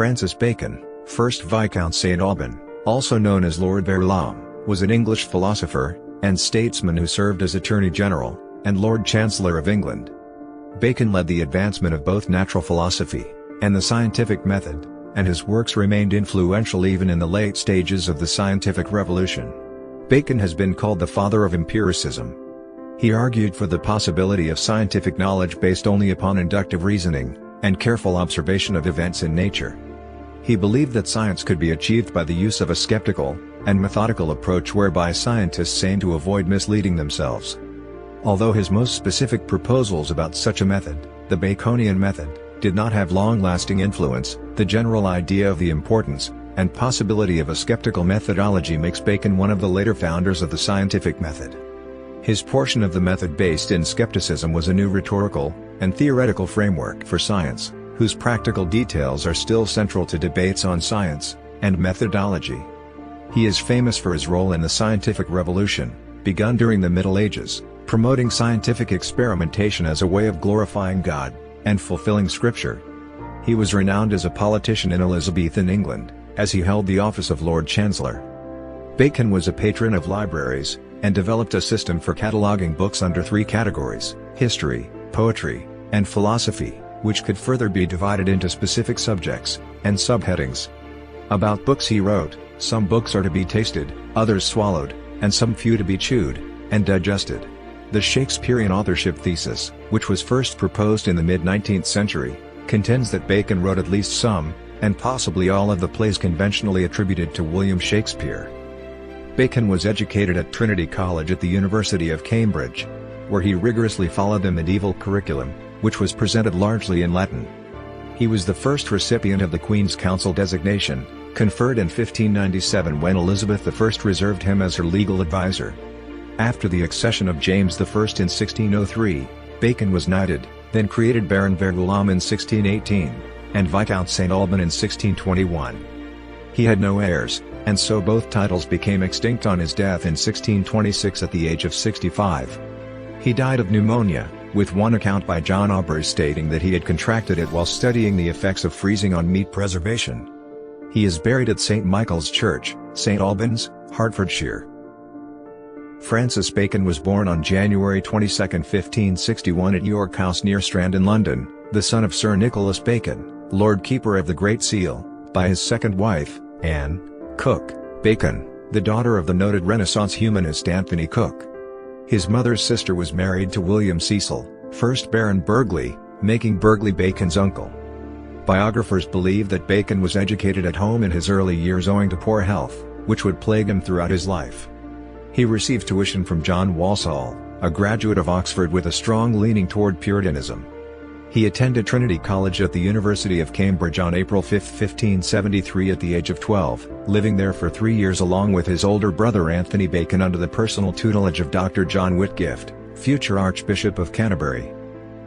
Francis Bacon, 1st Viscount St Alban, also known as Lord Verulam, was an English philosopher and statesman who served as Attorney General and Lord Chancellor of England. Bacon led the advancement of both natural philosophy and the scientific method, and his works remained influential even in the late stages of the scientific revolution. Bacon has been called the father of empiricism. He argued for the possibility of scientific knowledge based only upon inductive reasoning and careful observation of events in nature. He believed that science could be achieved by the use of a skeptical and methodical approach whereby scientists aim to avoid misleading themselves. Although his most specific proposals about such a method, the Baconian method, did not have long-lasting influence, the general idea of the importance and possibility of a skeptical methodology makes Bacon one of the later founders of the scientific method. His portion of the method based in skepticism was a new rhetorical and theoretical framework for science, whose practical details are still central to debates on science and methodology. He is famous for his role in the scientific revolution, begun during the Middle Ages, promoting scientific experimentation as a way of glorifying God and fulfilling Scripture. He was renowned as a politician in Elizabethan England, as he held the office of Lord Chancellor. Bacon was a patron of libraries, and developed a system for cataloguing books under 3 categories: history, poetry, and philosophy, which could further be divided into specific subjects and subheadings. About books he wrote, "Some books are to be tasted, others swallowed, and some few to be chewed and digested." The Shakespearean authorship thesis, which was first proposed in the mid-19th century, contends that Bacon wrote at least some, and possibly all of the plays conventionally attributed to William Shakespeare. Bacon was educated at Trinity College at the University of Cambridge, where he rigorously followed the medieval curriculum, which was presented largely in Latin. He was the first recipient of the Queen's Counsel designation, conferred in 1597 when Elizabeth I reserved him as her legal advisor. After the accession of James I in 1603, Bacon was knighted, then created Baron Verulam in 1618, and Viscount St Alban in 1621. He had no heirs, and so both titles became extinct on his death in 1626 at the age of 65. He died of pneumonia, with one account by John Aubrey stating that he had contracted it while studying the effects of freezing on meat preservation. He is buried at St Michael's Church, St Albans, Hertfordshire. Francis Bacon was born on January 22, 1561 at York House near Strand in London, the son of Sir Nicholas Bacon, Lord Keeper of the Great Seal, by his second wife, Anne Cook Bacon, the daughter of the noted Renaissance humanist Anthony Cook. His mother's sister was married to William Cecil, 1st Baron Burghley, making Burghley Bacon's uncle. Biographers believe that Bacon was educated at home in his early years owing to poor health, which would plague him throughout his life. He received tuition from John Walsall, a graduate of Oxford with a strong leaning toward Puritanism. He attended Trinity College at the University of Cambridge on April 5, 1573 at the age of 12, living there for 3 years along with his older brother Anthony Bacon under the personal tutelage of Dr. John Whitgift, future Archbishop of Canterbury.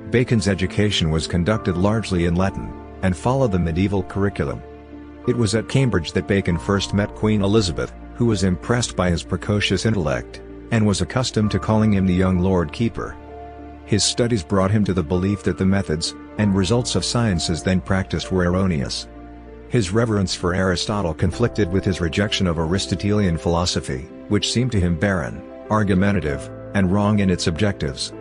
Bacon's education was conducted largely in Latin, and followed the medieval curriculum. It was at Cambridge that Bacon first met Queen Elizabeth, who was impressed by his precocious intellect, and was accustomed to calling him the young Lord Keeper. His studies brought him to the belief that the methods and results of sciences then practiced were erroneous. His reverence for Aristotle conflicted with his rejection of Aristotelian philosophy, which seemed to him barren, argumentative, and wrong in its objectives.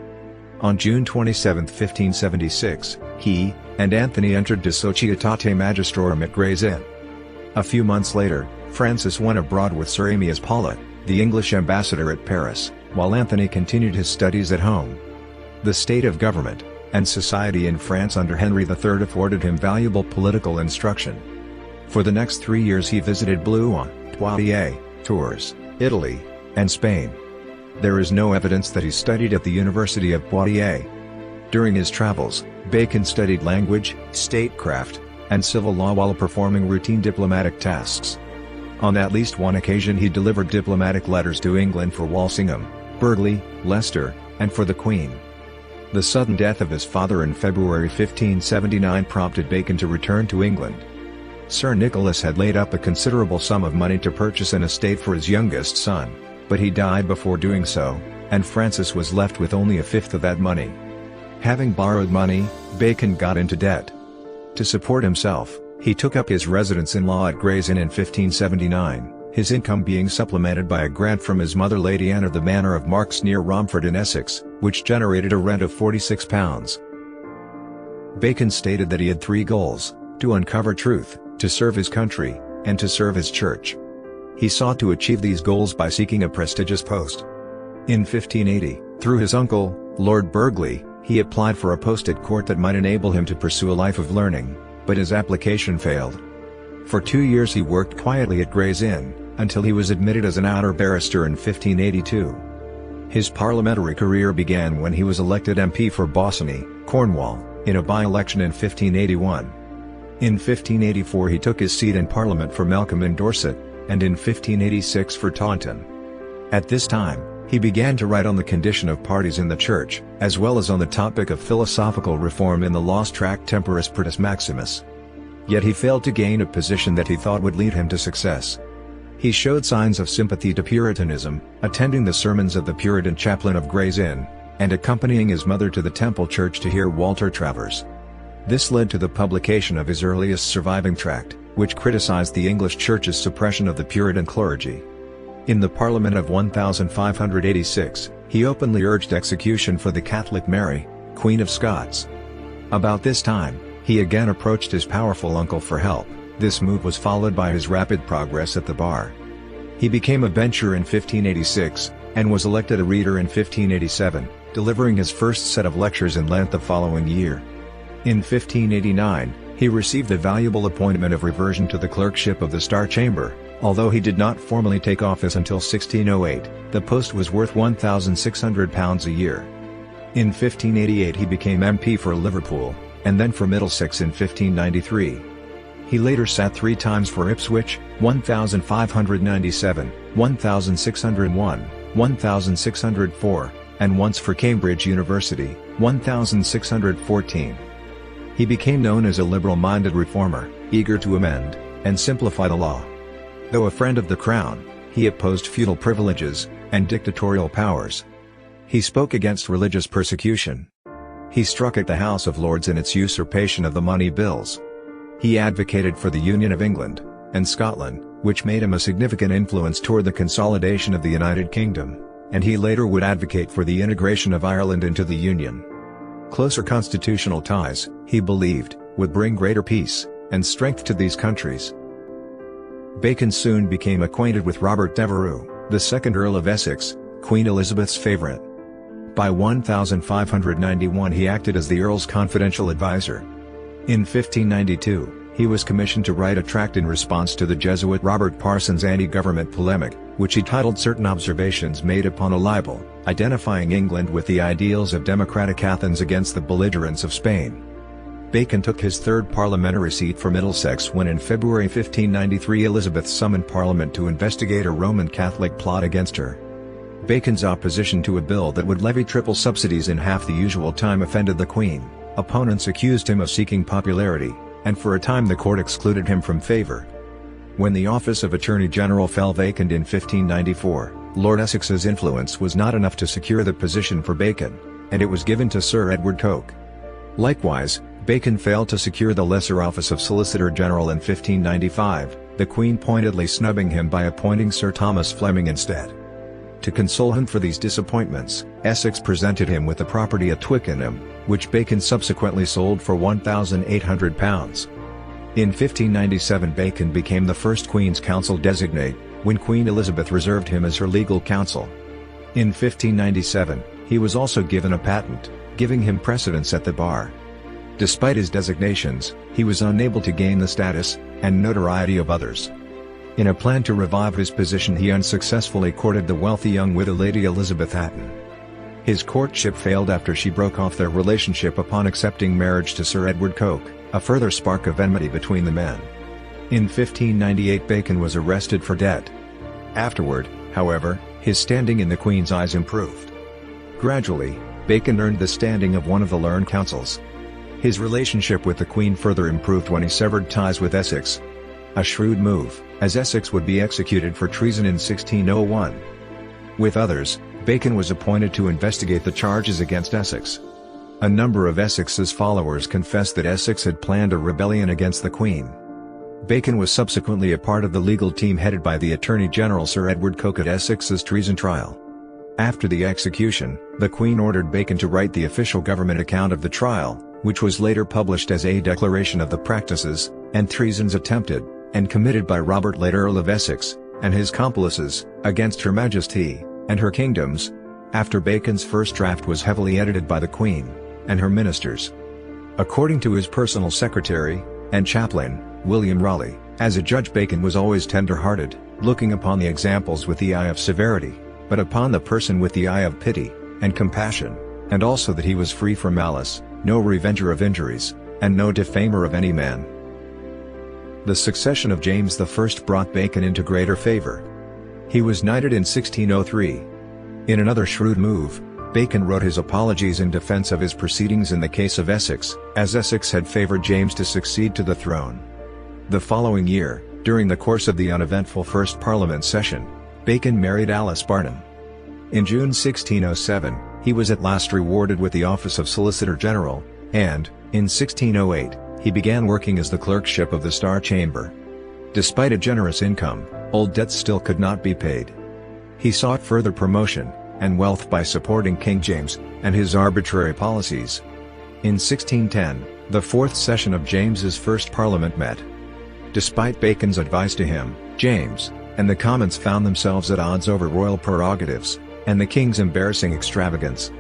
On June 27, 1576, he and Anthony entered De Societate Magistrorum at Gray's Inn. A few months later, Francis went abroad with Sir Amias Paulet, the English ambassador at Paris, while Anthony continued his studies at home. The state of government and society in France under Henry III afforded him valuable political instruction. For the next 3 years he visited Blois, Poitiers, Tours, Italy, and Spain. There is no evidence that he studied at the University of Poitiers. During his travels, Bacon studied language, statecraft, and civil law while performing routine diplomatic tasks. On at least one occasion he delivered diplomatic letters to England for Walsingham, Burghley, Leicester, and for the Queen. The sudden death of his father in February 1579 prompted Bacon to return to England. Sir Nicholas had laid up a considerable sum of money to purchase an estate for his youngest son, but he died before doing so, and Francis was left with only a fifth of that money. Having borrowed money, Bacon got into debt. To support himself, He took up his residence-in-law at Gray's Inn in 1579, his income being supplemented by a grant from his mother Lady Anne of the Manor of Marks near Romford in Essex, which generated a rent of £46. Bacon stated that he had three goals: to uncover truth, to serve his country, and to serve his church. He sought to achieve these goals by seeking a prestigious post. In 1580, through his uncle, Lord Burghley, he applied for a post at court that might enable him to pursue a life of learning, but his application failed. For 2 years he worked quietly at Gray's Inn, until he was admitted as an outer barrister in 1582. His parliamentary career began when he was elected MP for Bossiney, Cornwall, in a by-election in 1581. In 1584 he took his seat in Parliament for Melcombe in Dorset, and in 1586 for Taunton. At this time, he began to write on the condition of parties in the Church, as well as on the topic of philosophical reform in the lost tract Temporis Purtus Maximus. Yet he failed to gain a position that he thought would lead him to success. He showed signs of sympathy to Puritanism, attending the sermons of the Puritan chaplain of Gray's Inn, and accompanying his mother to the Temple Church to hear Walter Travers. This led to the publication of his earliest surviving tract, which criticized the English Church's suppression of the Puritan clergy. In the Parliament of 1586, he openly urged execution for the Catholic Mary, Queen of Scots. About this time, he again approached his powerful uncle for help. This move was followed by his rapid progress at the bar. He became a bencher in 1586, and was elected a reader in 1587, delivering his first set of lectures in Lent the following year. In 1589, he received the valuable appointment of reversion to the clerkship of the Star Chamber. Although he did not formally take office until 1608, the post was worth £1,600 a year. In 1588 he became MP for Liverpool, and then for Middlesex in 1593. He later sat 3 times for Ipswich, 1597, 1601, 1604, and once for Cambridge University, 1614. He became known as a liberal-minded reformer, eager to amend and simplify the law. Though a friend of the Crown, he opposed feudal privileges and dictatorial powers. He spoke against religious persecution. He struck at the House of Lords in its usurpation of the money bills. He advocated for the Union of England and Scotland, which made him a significant influence toward the consolidation of the United Kingdom, and he later would advocate for the integration of Ireland into the Union. Closer constitutional ties, he believed, would bring greater peace and strength to these countries. Bacon soon became acquainted with Robert Devereux, the second Earl of Essex, Queen Elizabeth's favourite. By 1591 he acted as the Earl's confidential advisor. In 1592, he was commissioned to write a tract in response to the Jesuit Robert Parsons' anti-government polemic, which he titled Certain Observations Made upon a Libel, identifying England with the ideals of democratic Athens against the belligerents of Spain. Bacon took his third parliamentary seat for Middlesex when in February 1593 Elizabeth summoned Parliament to investigate a Roman Catholic plot against her. Bacon's opposition to a bill that would levy triple subsidies in half the usual time offended the Queen. Opponents accused him of seeking popularity, and for a time the court excluded him from favour. When the office of Attorney General fell vacant in 1594, Lord Essex's influence was not enough to secure the position for Bacon, and it was given to Sir Edward Coke. Likewise, Bacon failed to secure the lesser office of Solicitor General in 1595, the Queen pointedly snubbing him by appointing Sir Thomas Fleming instead. To console him for these disappointments, Essex presented him with the property at Twickenham, which Bacon subsequently sold for £1,800. In 1597 Bacon became the first Queen's Counsel designate, when Queen Elizabeth reserved him as her legal counsel. In 1597, he was also given a patent, giving him precedence at the bar. Despite his designations, he was unable to gain the status and notoriety of others. In a plan to revive his position he unsuccessfully courted the wealthy young widow Lady Elizabeth Hatton. His courtship failed after she broke off their relationship upon accepting marriage to Sir Edward Coke, a further spark of enmity between the men. In 1598 Bacon was arrested for debt. Afterward, however, his standing in the Queen's eyes improved. Gradually, Bacon earned the standing of one of the learned counsels. His relationship with the Queen further improved when he severed ties with Essex. A shrewd move, as Essex would be executed for treason in 1601. With others, Bacon was appointed to investigate the charges against Essex. A number of Essex's followers confessed that Essex had planned a rebellion against the Queen. Bacon was subsequently a part of the legal team headed by the Attorney General Sir Edward Coke at Essex's treason trial. After the execution, the Queen ordered Bacon to write the official government account of the trial, which was later published as a declaration of the practices and treasons attempted and committed by Robert late Earl of Essex and his complices against Her Majesty and her kingdoms. After Bacon's first draft was heavily edited by the Queen and her ministers. According to his personal secretary and chaplain, William Raleigh, as a judge Bacon was always tender-hearted, looking upon the examples with the eye of severity, but upon the person with the eye of pity and compassion, and also that he was free from malice, no revenger of injuries, and no defamer of any man. The succession of James I brought Bacon into greater favor. He was knighted in 1603. In another shrewd move, Bacon wrote his apologies in defense of his proceedings in the case of Essex, as Essex had favored James to succeed to the throne. The following year, during the course of the uneventful First Parliament session, Bacon married Alice Barnum. In June 1607, he was at last rewarded with the office of Solicitor General, and, in 1608, he began working as the clerkship of the Star Chamber. Despite a generous income, old debts still could not be paid. He sought further promotion and wealth by supporting King James and his arbitrary policies. In 1610, the fourth session of James's first Parliament met. Despite Bacon's advice to him, James and the Commons found themselves at odds over royal prerogatives and the King's embarrassing extravagance.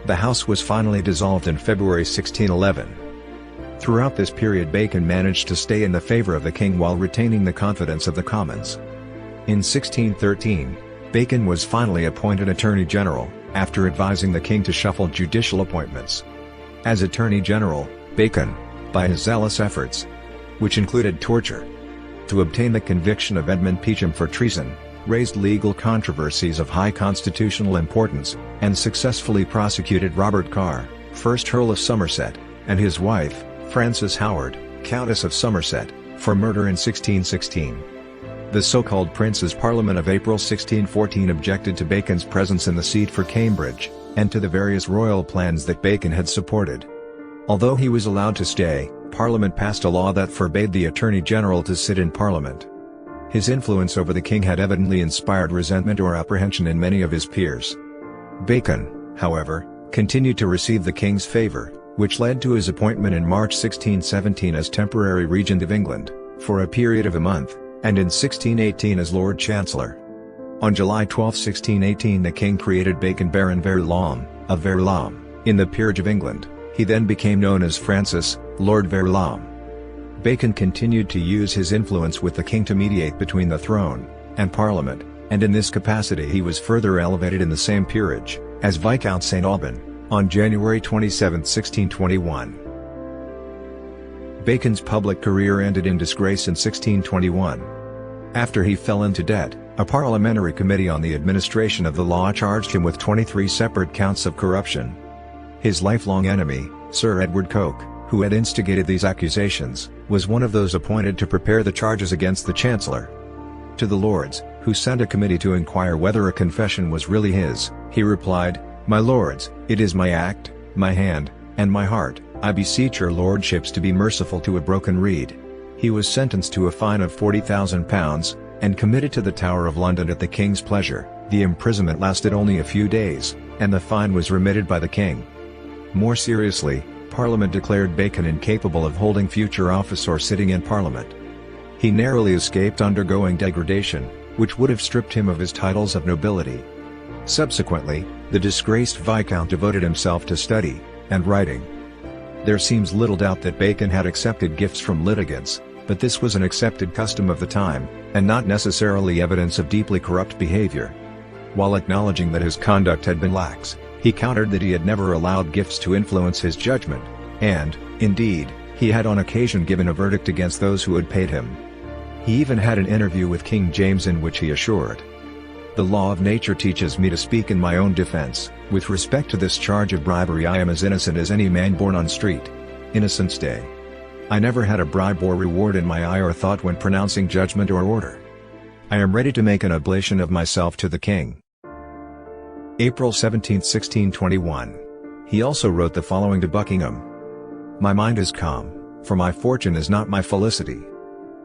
The House was finally dissolved in February 1611. Throughout this period Bacon managed to stay in the favour of the King while retaining the confidence of the Commons. In 1613, Bacon was finally appointed Attorney General, after advising the King to shuffle judicial appointments. As Attorney General, Bacon, by his zealous efforts, which included torture, to obtain the conviction of Edmund Peacham for treason, raised legal controversies of high constitutional importance, and successfully prosecuted Robert Carr, 1st Earl of Somerset, and his wife, Frances Howard, Countess of Somerset, for murder in 1616. The so-called Prince's Parliament of April 1614 objected to Bacon's presence in the seat for Cambridge, and to the various royal plans that Bacon had supported. Although he was allowed to stay, Parliament passed a law that forbade the Attorney General to sit in Parliament. His influence over the King had evidently inspired resentment or apprehension in many of his peers. Bacon, however, continued to receive the King's favour, which led to his appointment in March 1617 as temporary Regent of England, for a period of a month, and in 1618 as Lord Chancellor. On July 12, 1618 the King created Bacon Baron Verulam, of Verulam, in the Peerage of England. He then became known as Francis, Lord Verulam. Bacon continued to use his influence with the King to mediate between the throne and Parliament, and in this capacity he was further elevated in the same peerage, as Viscount St Alban, on January 27, 1621. Bacon's public career ended in disgrace in 1621. After he fell into debt, a parliamentary committee on the administration of the law charged him with 23 separate counts of corruption. His lifelong enemy, Sir Edward Coke, who had instigated these accusations, was one of those appointed to prepare the charges against the Chancellor. To the Lords, who sent a committee to inquire whether a confession was really his, he replied, "My Lords, it is my act, my hand, and my heart. I beseech your lordships to be merciful to a broken reed." He was sentenced to a fine of £40,000, and committed to the Tower of London at the King's pleasure. The imprisonment lasted only a few days, and the fine was remitted by the King. More seriously, Parliament declared Bacon incapable of holding future office or sitting in Parliament. He narrowly escaped undergoing degradation, which would have stripped him of his titles of nobility. Subsequently, the disgraced Viscount devoted himself to study and writing. There seems little doubt that Bacon had accepted gifts from litigants, but this was an accepted custom of the time, and not necessarily evidence of deeply corrupt behavior. While acknowledging that his conduct had been lax, he countered that he had never allowed gifts to influence his judgment, and, indeed, he had on occasion given a verdict against those who had paid him. He even had an interview with King James in which he assured, "The law of nature teaches me to speak in my own defense. With respect to this charge of bribery I am as innocent as any man born on street. Innocent's day. I never had a bribe or reward in my eye or thought when pronouncing judgment or order. I am ready to make an oblation of myself to the King." April 17, 1621. He also wrote the following to Buckingham. "My mind is calm, for my fortune is not my felicity.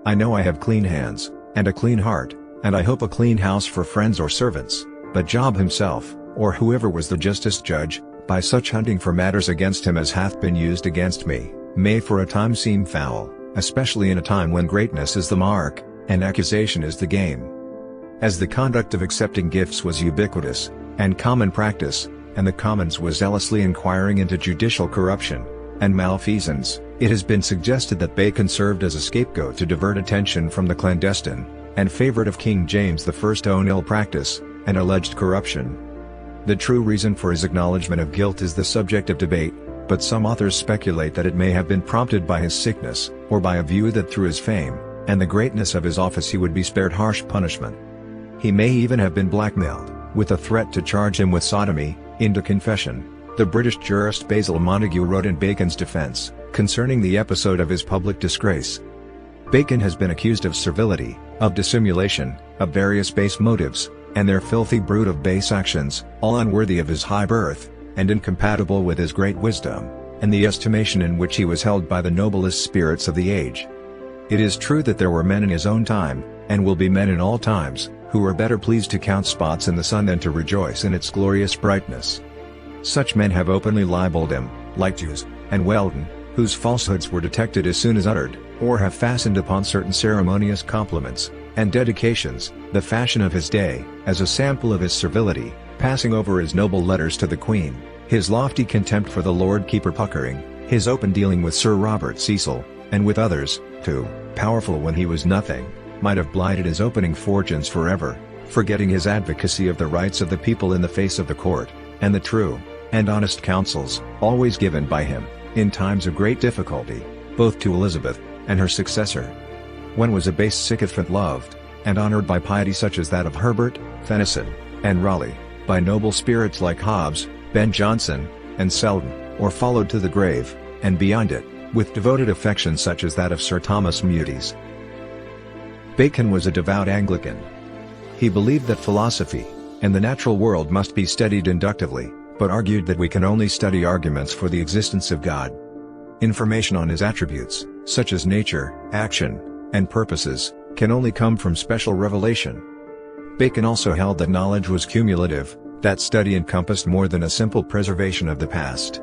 I know I have clean hands, and a clean heart, and I hope a clean house for friends or servants. But Job himself, or whoever was the justest judge, by such hunting for matters against him as hath been used against me, may for a time seem foul, especially in a time when greatness is the mark, and accusation is the game. As the conduct of accepting gifts was ubiquitous, and common practice, and the Commons was zealously inquiring into judicial corruption, and malfeasance, it has been suggested that Bacon served as a scapegoat to divert attention from the clandestine, and favorite of King James I's own ill practice, and alleged corruption. The true reason for his acknowledgement of guilt is the subject of debate, but some authors speculate that it may have been prompted by his sickness, or by a view that through his fame, and the greatness of his office he would be spared harsh punishment. He may even have been blackmailed, with a threat to charge him with sodomy, into confession. The British jurist Basil Montagu wrote in Bacon's defence, concerning the episode of his public disgrace. Bacon has been accused of servility, of dissimulation, of various base motives, and their filthy brood of base actions, all unworthy of his high birth, and incompatible with his great wisdom, and the estimation in which he was held by the noblest spirits of the age. It is true that there were men in his own time, and will be men in all times, who were better pleased to count spots in the sun than to rejoice in its glorious brightness. Such men have openly libelled him, like Jews, and Weldon, whose falsehoods were detected as soon as uttered, or have fastened upon certain ceremonious compliments, and dedications, the fashion of his day, as a sample of his servility, passing over his noble letters to the Queen, his lofty contempt for the Lord Keeper Puckering, his open dealing with Sir Robert Cecil, and with others, who, powerful when he was nothing, might have blighted his opening fortunes forever, forgetting his advocacy of the rights of the people in the face of the court, and the true and honest counsels, always given by him, in times of great difficulty, both to Elizabeth, and her successor. When was a base sycophant loved, and honoured by piety such as that of Herbert, Tennyson, and Raleigh, by noble spirits like Hobbes, Ben Jonson, and Selden, or followed to the grave, and beyond it, with devoted affection such as that of Sir Thomas Mutis? Bacon was a devout Anglican. He believed that philosophy, and the natural world must be studied inductively, but argued that we can only study arguments for the existence of God. Information on his attributes, such as nature, action, and purposes, can only come from special revelation. Bacon also held that knowledge was cumulative, that study encompassed more than a simple preservation of the past.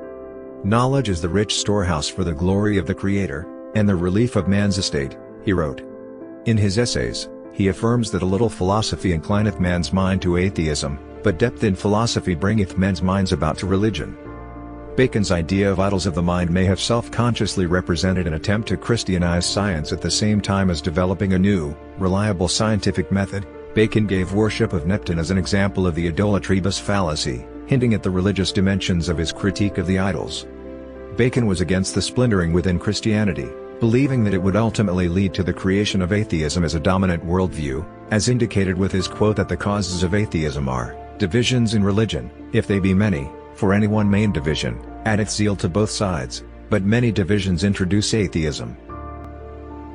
Knowledge is the rich storehouse for the glory of the Creator, and the relief of man's estate, he wrote. In his essays, he affirms that a little philosophy inclineth man's mind to atheism, but depth in philosophy bringeth men's minds about to religion. Bacon's idea of idols of the mind may have self-consciously represented an attempt to Christianize science at the same time as developing a new, reliable scientific method. Bacon gave worship of Neptune as an example of the idolatribus fallacy, hinting at the religious dimensions of his critique of the idols. Bacon was against the splintering within Christianity, believing that it would ultimately lead to the creation of atheism as a dominant worldview, as indicated with his quote that the causes of atheism are divisions in religion, if they be many, for any one main division addeth zeal to both sides, but many divisions introduce atheism.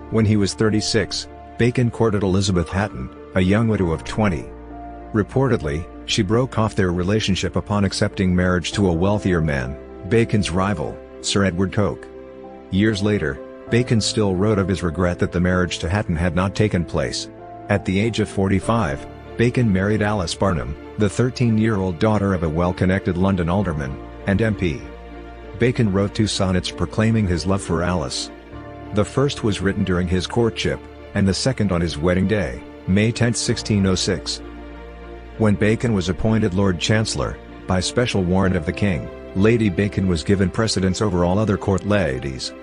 When he was 36, Bacon courted Elizabeth Hatton, a young widow of 20. Reportedly, she broke off their relationship upon accepting marriage to a wealthier man, Bacon's rival, Sir Edward Coke. Years later, Bacon still wrote of his regret that the marriage to Hatton had not taken place. At the age of 45, Bacon married Alice Barnum, the 13-year-old daughter of a well-connected London alderman, and MP. Bacon wrote 2 sonnets proclaiming his love for Alice. The first was written during his courtship, and the second on his wedding day, May 10, 1606. When Bacon was appointed Lord Chancellor, by special warrant of the King, Lady Bacon was given precedence over all other court ladies.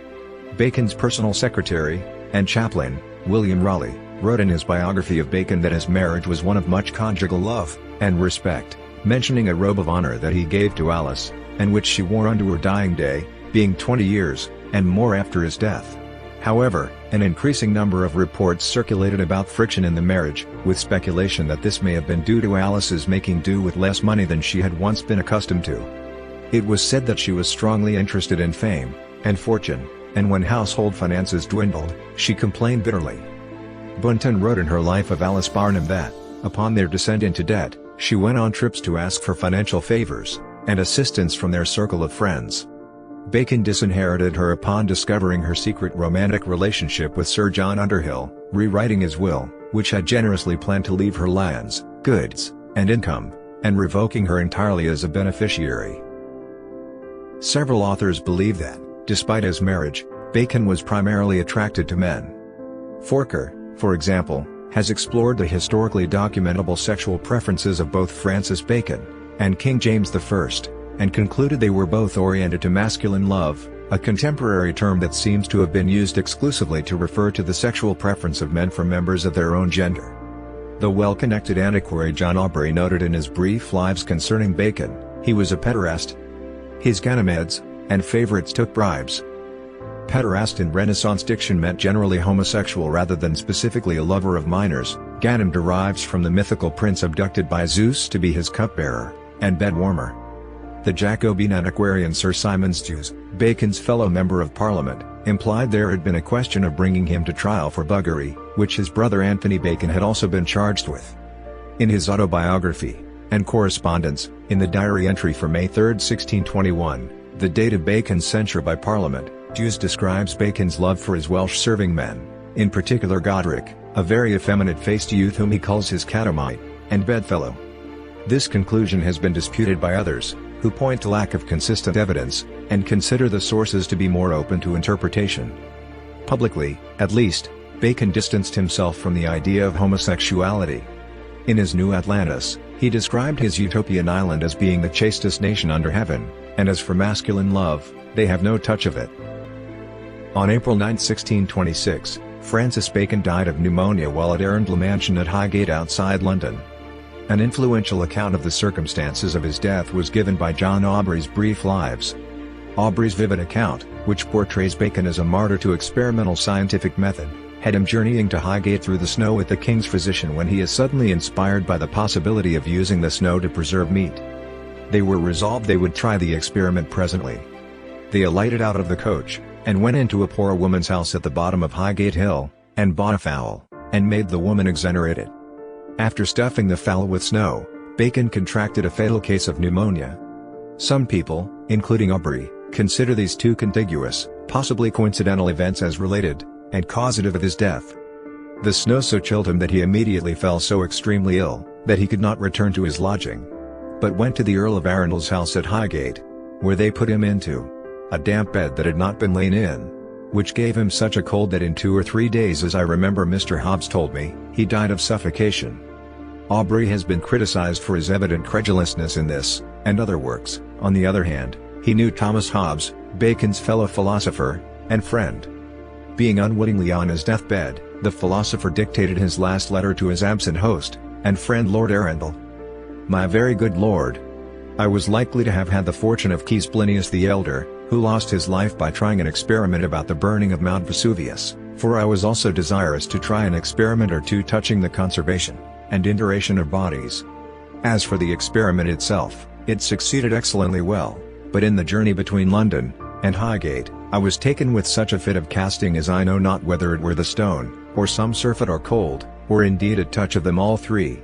Bacon's personal secretary, and chaplain, William Raleigh, wrote in his biography of Bacon that his marriage was one of much conjugal love and respect, mentioning a robe of honor that he gave to Alice, and which she wore unto her dying day, being 20 years, and more after his death. However, an increasing number of reports circulated about friction in the marriage, with speculation that this may have been due to Alice's making do with less money than she had once been accustomed to. It was said that she was strongly interested in fame and fortune, and when household finances dwindled, she complained bitterly. Bunton wrote in her Life of Alice Barnum that, upon their descent into debt, she went on trips to ask for financial favors and assistance from their circle of friends. Bacon disinherited her upon discovering her secret romantic relationship with Sir John Underhill, rewriting his will, which had generously planned to leave her lands, goods, and income, and revoking her entirely as a beneficiary. Several authors believe that, despite his marriage, Bacon was primarily attracted to men. Forker, for example, has explored the historically documentable sexual preferences of both Francis Bacon and King James I, and concluded they were both oriented to masculine love, a contemporary term that seems to have been used exclusively to refer to the sexual preference of men for members of their own gender. The well-connected antiquary John Aubrey noted in his brief lives concerning Bacon, he was a pederast. His Ganymedes and favorites took bribes. Pederast in Renaissance diction meant generally homosexual rather than specifically a lover of minors. Ganem derives from the mythical prince abducted by Zeus to be his cupbearer and bedwarmer. The Jacobin antiquarian Sir Simon Stews, Bacon's fellow Member of Parliament, implied there had been a question of bringing him to trial for buggery, which his brother Anthony Bacon had also been charged with. In his autobiography and correspondence, in the diary entry for May 3, 1621, the date of Bacon's censure by Parliament, Stews describes Bacon's love for his Welsh serving men, in particular Godric, a very effeminate-faced youth whom he calls his catamite and bedfellow. This conclusion has been disputed by others, who point to lack of consistent evidence, and consider the sources to be more open to interpretation. Publicly, at least, Bacon distanced himself from the idea of homosexuality. In his New Atlantis, he described his utopian island as being the chastest nation under heaven, and as for masculine love, they have no touch of it. On April 9, 1626, Francis Bacon died of pneumonia while at Arundel Mansion at Highgate outside London. An influential account of the circumstances of his death was given by John Aubrey's Brief Lives. Aubrey's vivid account, which portrays Bacon as a martyr to experimental scientific method, had him journeying to Highgate through the snow with the king's physician when he is suddenly inspired by the possibility of using the snow to preserve meat. They were resolved they would try the experiment presently. They alighted out of the coach, and went into a poor woman's house at the bottom of Highgate Hill, and bought a fowl, and made the woman exonerate it. After stuffing the fowl with snow, Bacon contracted a fatal case of pneumonia. Some people, including Aubrey, consider these two contiguous, possibly coincidental events as related, and causative of his death. The snow so chilled him that he immediately fell so extremely ill, that he could not return to his lodging, but went to the Earl of Arundel's house at Highgate, where they put him into a damp bed that had not been lain in, which gave him such a cold that in 2 or 3 days, as I remember Mr. Hobbes told me, he died of suffocation. Aubrey has been criticized for his evident credulousness in this, and other works. On the other hand, he knew Thomas Hobbes, Bacon's fellow philosopher, and friend. Being unwittingly on his deathbed, the philosopher dictated his last letter to his absent host, and friend Lord Arundel. My very good lord, I was likely to have had the fortune of Caius Plinius the Elder, who lost his life by trying an experiment about the burning of Mount Vesuvius, for I was also desirous to try an experiment or two touching the conservation and induration of bodies. As for the experiment itself, it succeeded excellently well, but in the journey between London and Highgate, I was taken with such a fit of casting as I know not whether it were the stone, or some surfeit or cold, or indeed a touch of them all three.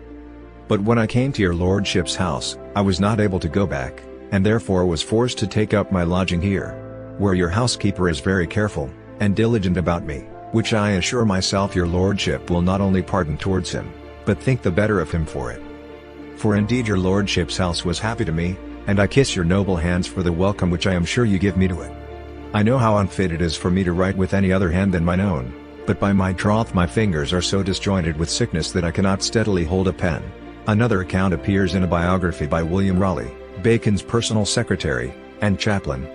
But when I came to your lordship's house, I was not able to go back, and therefore was forced to take up my lodging here, where your housekeeper is very careful and diligent about me, which I assure myself your lordship will not only pardon towards him, but think the better of him for it. For indeed your lordship's house was happy to me, and I kiss your noble hands for the welcome which I am sure you give me to it. I know how unfit it is for me to write with any other hand than mine own, but by my troth my fingers are so disjointed with sickness that I cannot steadily hold a pen. Another account appears in a biography by William Raleigh, Bacon's personal secretary and chaplain.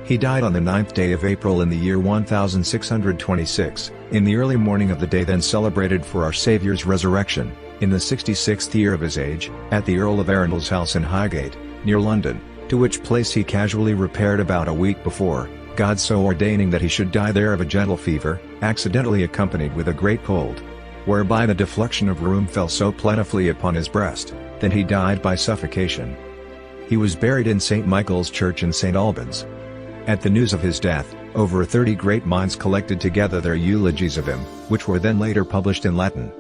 He died on the 9th day of April in the year 1626, in the early morning of the day then celebrated for our Saviour's resurrection, in the 66th year of his age, at the Earl of Arundel's house in Highgate, near London, to which place he casually repaired about a week before, God so ordaining that he should die there of a gentle fever, accidentally accompanied with a great cold, whereby the deflection of rheum fell so plentifully upon his breast, that he died by suffocation. He was buried in St. Michael's Church in St. Albans. At the news of his death, over 30 great minds collected together their eulogies of him, which were then later published in Latin.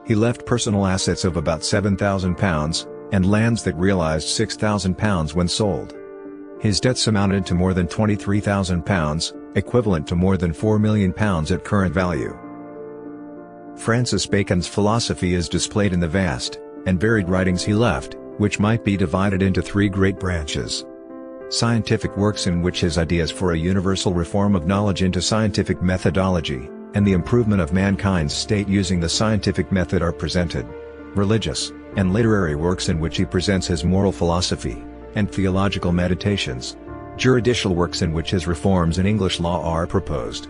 He left personal assets of about £7,000, and lands that realized £6,000 when sold. His debts amounted to more than £23,000, equivalent to more than £4 million at current value. Francis Bacon's philosophy is displayed in the vast and varied writings he left, which might be divided into three great branches. Scientific works in which his ideas for a universal reform of knowledge into scientific methodology, and the improvement of mankind's state using the scientific method are presented. Religious and literary works in which he presents his moral philosophy and theological meditations. Juridical works in which his reforms in English law are proposed.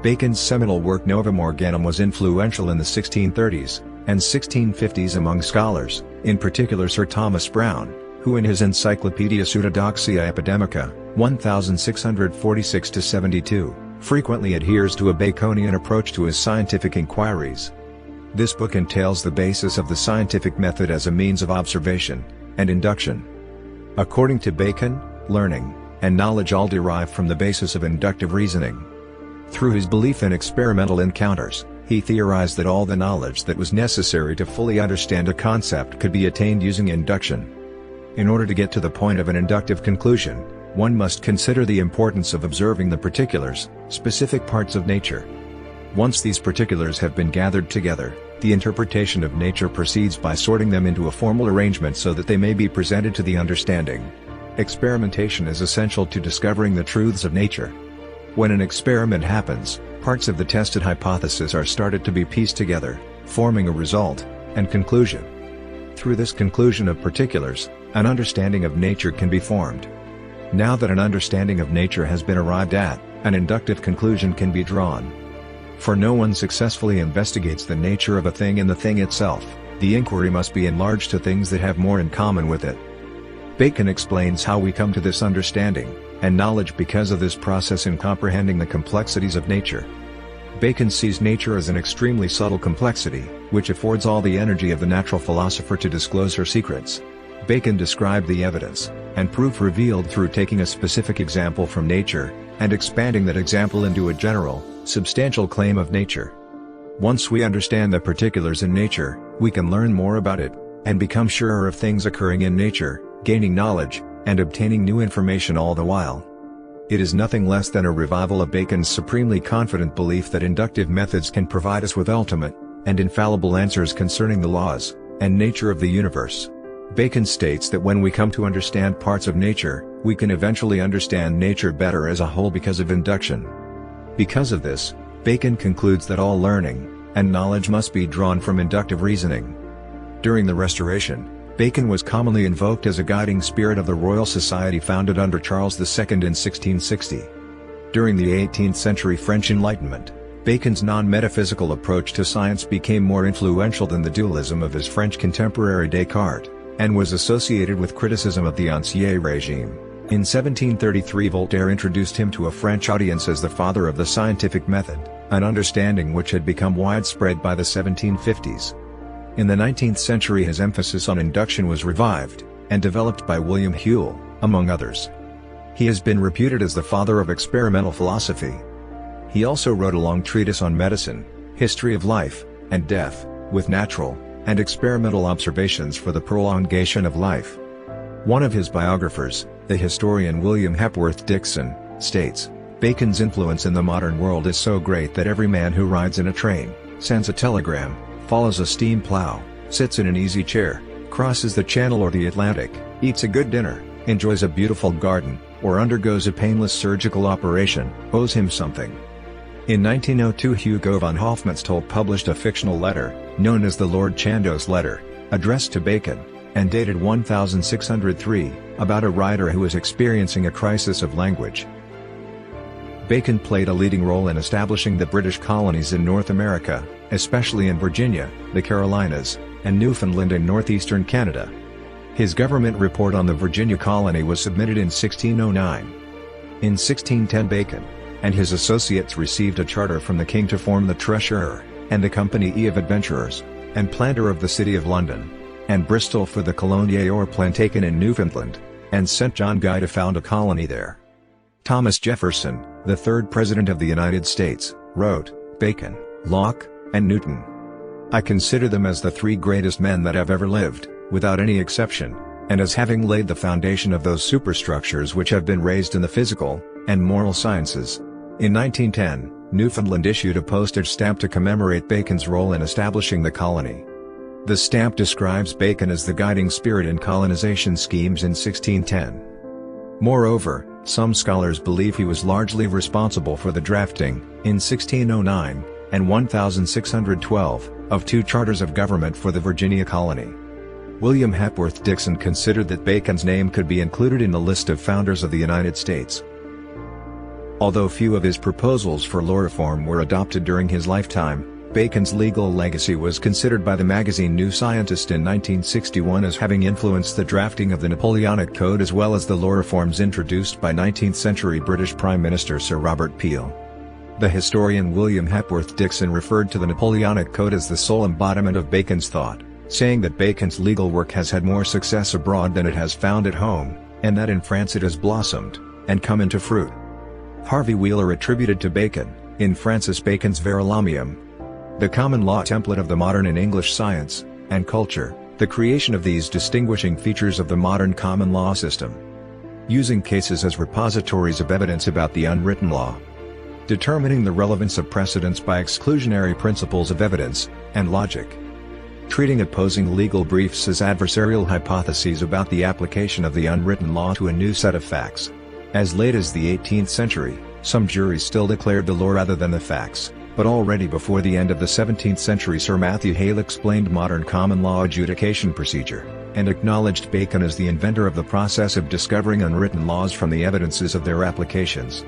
Bacon's seminal work Novum Organum was influential in the 1630s and 1650s among scholars, in particular Sir Thomas Browne, who in his Encyclopaedia Pseudodoxia Epidemica, 1646-72, frequently adheres to a Baconian approach to his scientific inquiries. This book entails the basis of the scientific method as a means of observation and induction. According to Bacon, learning and knowledge all derive from the basis of inductive reasoning. Through his belief in experimental encounters, he theorized that all the knowledge that was necessary to fully understand a concept could be attained using induction. In order to get to the point of an inductive conclusion, one must consider the importance of observing the particulars, specific parts of nature. Once these particulars have been gathered together, the interpretation of nature proceeds by sorting them into a formal arrangement so that they may be presented to the understanding. Experimentation is essential to discovering the truths of nature. When an experiment happens, parts of the tested hypothesis are started to be pieced together, forming a result and conclusion. Through this conclusion of particulars, an understanding of nature can be formed. Now that an understanding of nature has been arrived at, an inductive conclusion can be drawn. For no one successfully investigates the nature of a thing in the thing itself, the inquiry must be enlarged to things that have more in common with it. Bacon explains how we come to this understanding and knowledge because of this process in comprehending the complexities of nature. Bacon sees nature as an extremely subtle complexity, which affords all the energy of the natural philosopher to disclose her secrets. Bacon described the evidence and proof revealed through taking a specific example from nature and expanding that example into a general, substantial claim of nature. Once we understand the particulars in nature, we can learn more about it and become surer of things occurring in nature, gaining knowledge and obtaining new information all the while. It is nothing less than a revival of Bacon's supremely confident belief that inductive methods can provide us with ultimate and infallible answers concerning the laws and nature of the universe. Bacon states that when we come to understand parts of nature, we can eventually understand nature better as a whole because of induction. Because of this, Bacon concludes that all learning and knowledge must be drawn from inductive reasoning. During the Restoration, Bacon was commonly invoked as a guiding spirit of the Royal Society founded under Charles II in 1660. During the 18th century French Enlightenment, Bacon's non-metaphysical approach to science became more influential than the dualism of his French contemporary Descartes, and was associated with criticism of the Ancien regime. In 1733 Voltaire introduced him to a French audience as the father of the scientific method, an understanding which had become widespread by the 1750s. In the 19th century his emphasis on induction was revived, and developed by William Whewell, among others. He has been reputed as the father of experimental philosophy. He also wrote a long treatise on medicine, history of life and death, with natural and experimental observations for the prolongation of life. One of his biographers, the historian William Hepworth Dixon, states, "Bacon's influence in the modern world is so great that every man who rides in a train, sends a telegram, follows a steam plow, sits in an easy chair, crosses the Channel or the Atlantic, eats a good dinner, enjoys a beautiful garden, or undergoes a painless surgical operation, owes him something." In 1902 Hugo von Hofmannsthal published a fictional letter, known as the Lord Chandos letter, addressed to Bacon, and dated 1603, about a writer who was experiencing a crisis of language. Bacon played a leading role in establishing the British colonies in North America, especially in Virginia, the Carolinas, and Newfoundland in northeastern Canada. His government report on the Virginia colony was submitted in 1609. In 1610 Bacon and his associates received a charter from the king to form the Treasurer, and the Company of Adventurers, and planter of the city of London, and Bristol for the Coloniae or Plantaken in Newfoundland, and sent John Guy to found a colony there. Thomas Jefferson, the third President of the United States, wrote, "Bacon, Locke, and Newton. I consider them as the three greatest men that have ever lived, without any exception, and as having laid the foundation of those superstructures which have been raised in the physical and moral sciences. In 1910, Newfoundland issued a postage stamp to commemorate Bacon's role in establishing the colony. The stamp describes Bacon as the guiding spirit in colonization schemes in 1610. Moreover, some scholars believe he was largely responsible for the drafting, in 1609, and 1612, of 2 charters of government for the Virginia colony. William Hepworth Dixon considered that Bacon's name could be included in the list of founders of the United States. Although few of his proposals for law reform were adopted during his lifetime, Bacon's legal legacy was considered by the magazine New Scientist in 1961 as having influenced the drafting of the Napoleonic Code as well as the law reforms introduced by 19th-century British Prime Minister Sir Robert Peel. The historian William Hepworth Dixon referred to the Napoleonic Code as the sole embodiment of Bacon's thought, saying that Bacon's legal work has had more success abroad than it has found at home, and that in France it has blossomed, and come into fruit. Harvey Wheeler attributed to Bacon, in Francis Bacon's Verulamium, the common law template of the modern in English science and culture, the creation of these distinguishing features of the modern common law system. Using cases as repositories of evidence about the unwritten law. Determining the relevance of precedents by exclusionary principles of evidence and logic. Treating opposing legal briefs as adversarial hypotheses about the application of the unwritten law to a new set of facts. As late as the 18th century, some juries still declared the law rather than the facts. But already before the end of the 17th century Sir Matthew Hale explained modern common law adjudication procedure, and acknowledged Bacon as the inventor of the process of discovering unwritten laws from the evidences of their applications.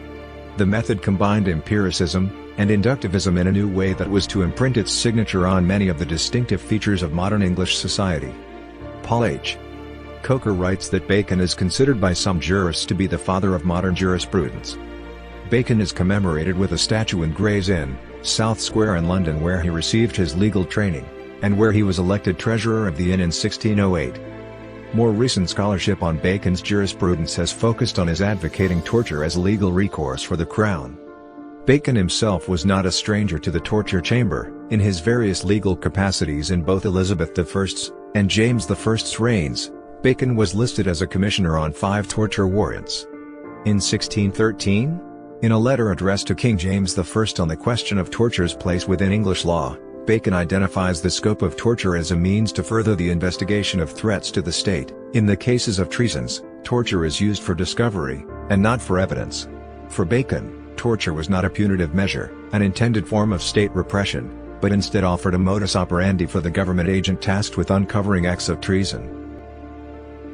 The method combined empiricism and inductivism in a new way that was to imprint its signature on many of the distinctive features of modern English society. Paul H. Coker writes that Bacon is considered by some jurists to be the father of modern jurisprudence. Bacon is commemorated with a statue in Gray's Inn, South Square in London, where he received his legal training, and where he was elected treasurer of the inn in 1608. More recent scholarship on Bacon's jurisprudence has focused on his advocating torture as legal recourse for the crown. Bacon himself was not a stranger to the torture chamber, in his various legal capacities in both Elizabeth I's and James I's reigns. Bacon was listed as a commissioner on 5 torture warrants. In 1613, in a letter addressed to King James I on the question of torture's place within English law, Bacon identifies the scope of torture as a means to further the investigation of threats to the state. In the cases of treasons, torture is used for discovery, and not for evidence. For Bacon, torture was not a punitive measure, an intended form of state repression, but instead offered a modus operandi for the government agent tasked with uncovering acts of treason.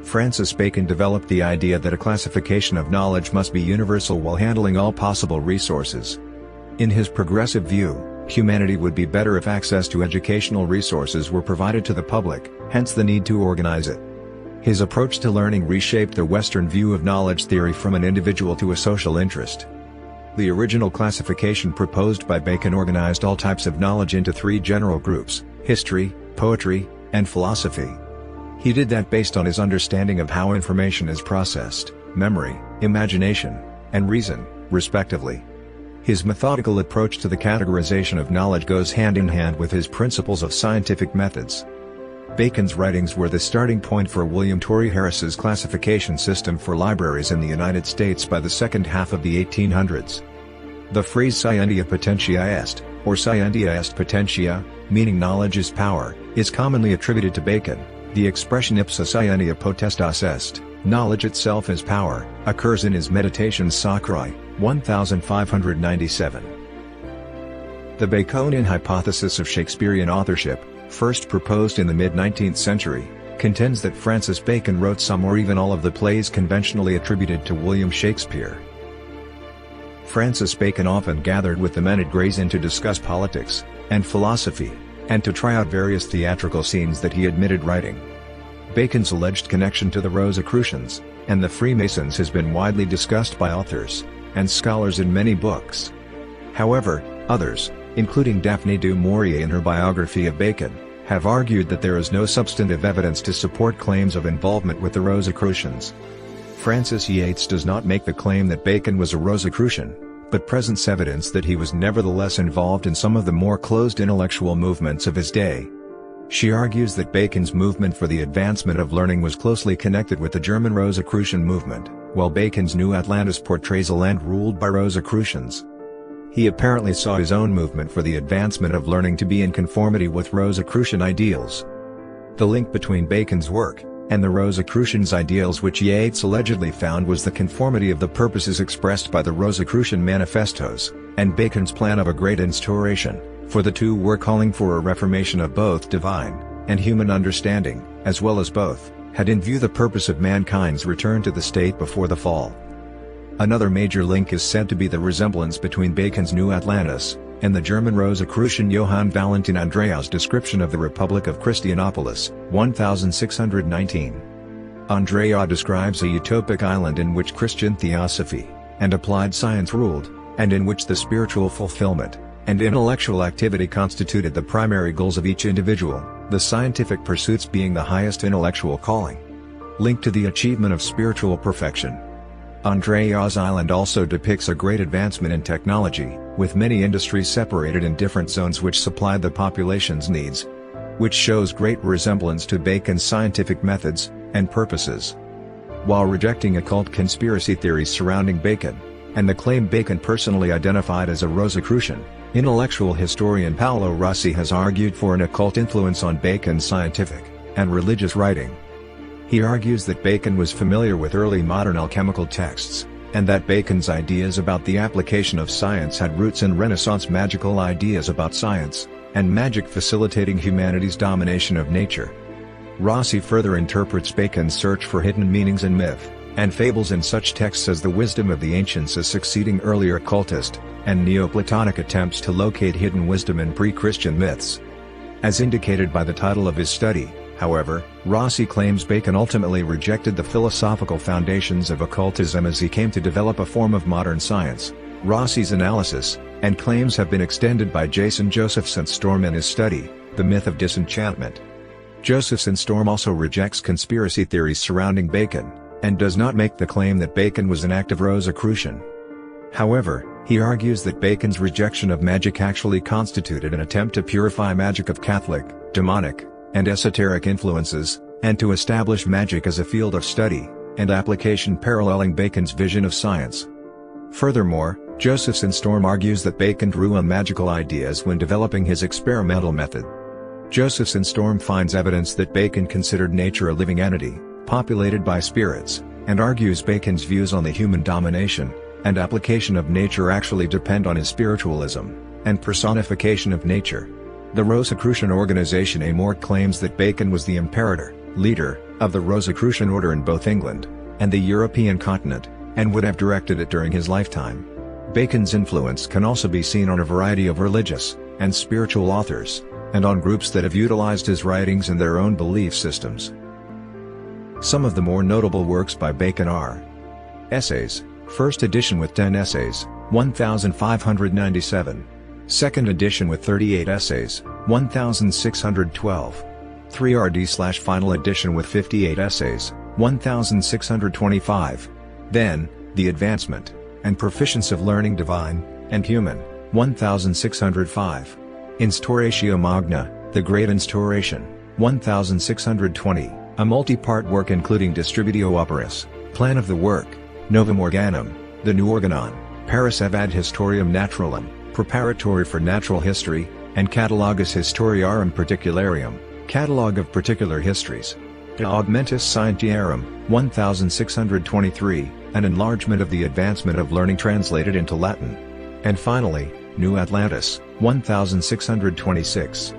Francis Bacon developed the idea that a classification of knowledge must be universal while handling all possible resources. In his progressive view, humanity would be better if access to educational resources were provided to the public, hence the need to organize it. His approach to learning reshaped the Western view of knowledge theory from an individual to a social interest. The original classification proposed by Bacon organized all types of knowledge into 3 general groups: history, poetry, and philosophy. He did that based on his understanding of how information is processed, memory, imagination, and reason, respectively. His methodical approach to the categorization of knowledge goes hand in hand with his principles of scientific methods. Bacon's writings were the starting point for William Torrey Harris's classification system for libraries in the United States by the second half of the 1800s. The phrase scientia potentia est, or scientia est potentia, meaning knowledge is power, is commonly attributed to Bacon. The expression ipsa scientia potestas est, knowledge itself is power, occurs in his Meditations Sacrae, 1597. The Baconian hypothesis of Shakespearean authorship, first proposed in the mid-19th century, contends that Francis Bacon wrote some or even all of the plays conventionally attributed to William Shakespeare. Francis Bacon often gathered with the men at Gray's Inn to discuss politics and philosophy, and to try out various theatrical scenes that he admitted writing. Bacon's alleged connection to the Rosicrucians and the Freemasons has been widely discussed by authors and scholars in many books. However, others, including Daphne du Maurier in her biography of Bacon, have argued that there is no substantive evidence to support claims of involvement with the Rosicrucians. Francis Yates does not make the claim that Bacon was a Rosicrucian, but presents evidence that he was nevertheless involved in some of the more closed intellectual movements of his day. She argues that Bacon's movement for the advancement of learning was closely connected with the German Rosicrucian movement, while Bacon's New Atlantis portrays a land ruled by Rosicrucians. He apparently saw his own movement for the advancement of learning to be in conformity with Rosicrucian ideals. The link between Bacon's work and the Rosicrucians' ideals which Yeats allegedly found was the conformity of the purposes expressed by the Rosicrucian manifestos, and Bacon's plan of a great instauration, for the two were calling for a reformation of both divine and human understanding, as well as both had in view the purpose of mankind's return to the state before the fall. Another major link is said to be the resemblance between Bacon's New Atlantis and the German Rosicrucian Johann Valentin Andreas' description of the Republic of Christianopolis, 1619. Andrea describes a utopic island in which Christian theosophy and applied science ruled, and in which the spiritual fulfillment and intellectual activity constituted the primary goals of each individual, the scientific pursuits being the highest intellectual calling. Linked to the achievement of spiritual perfection. Andreas Island also depicts a great advancement in technology, with many industries separated in different zones which supplied the population's needs, which shows great resemblance to Bacon's scientific methods and purposes. While rejecting occult conspiracy theories surrounding Bacon, and the claim Bacon personally identified as a Rosicrucian, intellectual historian Paolo Rossi has argued for an occult influence on Bacon's scientific and religious writing. He argues that Bacon was familiar with early modern alchemical texts, and that Bacon's ideas about the application of science had roots in Renaissance magical ideas about science, and magic facilitating humanity's domination of nature. Rossi further interprets Bacon's search for hidden meanings in myth and fables in such texts as the wisdom of the ancients as succeeding earlier occultist and Neoplatonic attempts to locate hidden wisdom in pre-Christian myths. As indicated by the title of his study, however, Rossi claims Bacon ultimately rejected the philosophical foundations of occultism as he came to develop a form of modern science. Rossi's analysis and claims have been extended by Jason Joseph St Storm in his study, The Myth of Disenchantment. Joseph St Storm also rejects conspiracy theories surrounding Bacon, and does not make the claim that Bacon was an active Rosicrucian. However, he argues that Bacon's rejection of magic actually constituted an attempt to purify magic of Catholic, demonic, and esoteric influences, and to establish magic as a field of study and application paralleling Bacon's vision of science. Furthermore, Joseph St Storm argues that Bacon drew on magical ideas when developing his experimental method. Joseph St Storm finds evidence that Bacon considered nature a living entity, populated by spirits, and argues Bacon's views on the human domination and application of nature actually depend on his spiritualism and personification of nature. The Rosicrucian organization Amort claims that Bacon was the imperator, leader, of the Rosicrucian order in both England and the European continent, and would have directed it during his lifetime. Bacon's influence can also be seen on a variety of religious and spiritual authors, and on groups that have utilized his writings in their own belief systems. Some of the more notable works by Bacon are: Essays, first edition with 10 essays, 1597. Second edition with 38 essays, 1612. 3rd/final edition with 58 essays, 1625. Then, The Advancement and Proficience of Learning Divine and Human, 1605. Instauratio Magna, The Great Instauration, 1620, a multi-part work including Distributio Operis, Plan of the Work, Novum Organum, The New Organon, Paris Evad Historiam Naturarum, Preparatory for Natural History, and Catalogus Historiarum Particularium, Catalogue of Particular Histories. De Augmentis Scientiarum, 1623, an enlargement of the advancement of learning translated into Latin. And finally, New Atlantis, 1626.